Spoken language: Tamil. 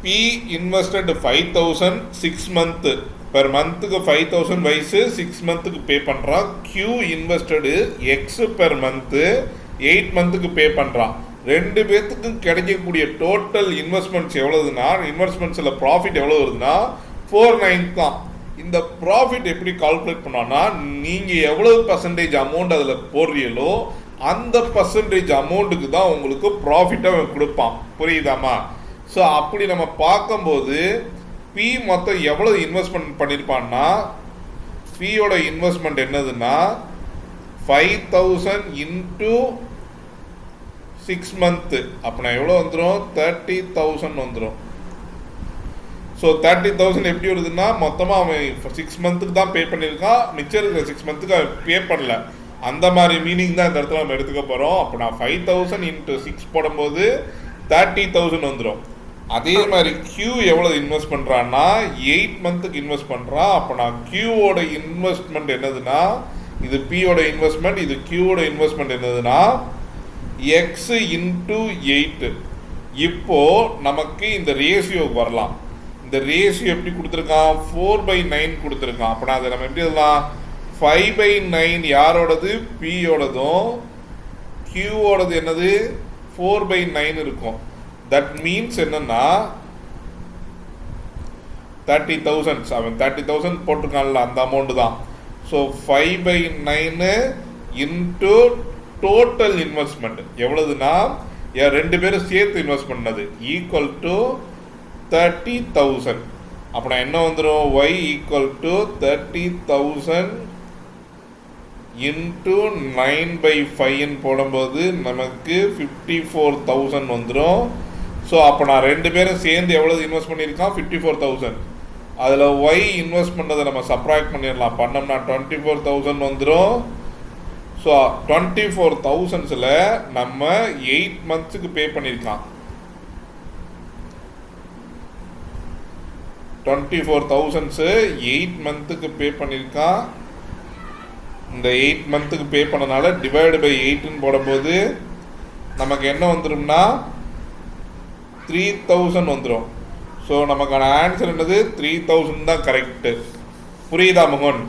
P invested 5,000 6 month per மந்த்துக்கு 5,000 வயசு 6 மந்த்துக்கு பே பண்ணுறான். Q இன்வெஸ்டடு X பெர் மந்த்து 8 மந்த்துக்கு பே பண்ணுறான். ரெண்டு பேர்த்துக்கும் கிடைக்கக்கூடிய டோட்டல் இன்வெஸ்ட்மெண்ட்ஸ் எவ்வளோதுன்னா, இன்வெஸ்ட்மெண்ட்ஸில் ப்ராஃபிட் எவ்வளோ வருதுன்னா 4,900 தான். இந்த ப்ராஃபிட் எப்படி கால்குலேட் பண்ணோன்னா, நீங்கள் எவ்வளோ பர்சன்டேஜ் அமௌண்ட் அதில் போடுறீங்களோ அந்த பர்சன்டேஜ் அமௌண்ட்டுக்கு தான் உங்களுக்கு ப்ராஃபிட்டை அவன் கொடுப்பான். புரியுதாமா? ஸோ அப்படி நம்ம பார்க்கும்போது பி மொத்தம் எவ்வளோ இன்வெஸ்ட்மெண்ட் பண்ணியிருப்பான்னா, பியோட இன்வெஸ்ட்மெண்ட் என்னதுன்னா 5,000 இன்ட்டு 6 மந்த்து. அப்படின்னா எவ்வளோ வந்துடும்? 30,000 வந்துடும். ஸோ 30,000 எப்படி வருதுன்னா, மொத்தமாக அவன் 6 மந்த்துக்கு தான் பே பண்ணியிருக்கான், மிச்சம் இருக்கிற 6 மந்த்துக்கு அவன் பே பண்ணல. அந்த மாதிரி மீனிங் தான் இந்த இடத்துல நம்ம எடுத்துக்க போகிறோம். அப்போ நான் 5,000 இன்ட்டு 6 போடும்போது 30,000 வந்துடும். அதே மாதிரி Q எவ்வளோ இன்வெஸ்ட் பண்ணுறான்னா 8 மந்த்துக்கு இன்வெஸ்ட் பண்ணுறான். அப்போ நான் Qவோட இன்வெஸ்ட்மெண்ட் என்னதுன்னா, இது Pயோட இன்வெஸ்ட்மெண்ட், இது Qவோட இன்வெஸ்ட்மெண்ட் என்னதுன்னா X இன்ட்டு 8. இப்போ நமக்கு இந்த ரேஷியோக்கு வரலாம். இந்த ரேஷியோ எப்படி கொடுத்துருக்கான்? 4/9 கொடுத்துருக்கான். அப்போ நான் அதை நம்ம எப்படி எழுதலாம்? 5/9 யாரோடது? Pயோடதும் Qவோடது என்னது? 4/9 இருக்கும். தட் மீன்ஸ் என்னன்னா 30,000. அவன் 30,000 போட்டிருக்கான்ல, அந்த அமௌண்ட் தான். ஸோ 5/9 இன்ட்டு டோட்டல் இன்வெஸ்ட்மெண்ட் எவ்வளவுன்னா, ரெண்டு பேரும் சேர்த்து இன்வெஸ்ட் பண்ணது ஈக்குவல் டு 30,000. அப்படின்னா என்ன வந்துடும்? Y ஈக்குவல் டு 30,000 இன்ட்டு 9/5 போடும்போது நமக்கு 54,000 வந்துடும். ஸோ அப்போ நான் ரெண்டு பேரும் சேர்ந்து எவ்வளோ இன்வெஸ்ட் பண்ணியிருக்கான்? 54,000. அதில் Y இன்வெஸ்ட் பண்ணதை நம்ம சப்ராக்ட் பண்ணிடலாம். பண்ணோம்னா 24,000 வந்துடும். ஸோ 24,000ல் நம்ம 8 மந்த்ஸுக்கு பே பண்ணியிருக்கான். 24,000 8 மந்த்துக்கு பே பண்ணியிருக்கான். இந்த 8 மந்த்துக்கு பே பண்ணனால டிவைடு பை 8ன்னு போடும்போது நமக்கு என்ன வந்துடும்னா 3,000 வந்துடும். ஸோ நமக்கான ஆன்சர் என்னது? 3,000 தான் கரெக்டு. புரியுதா மகன்?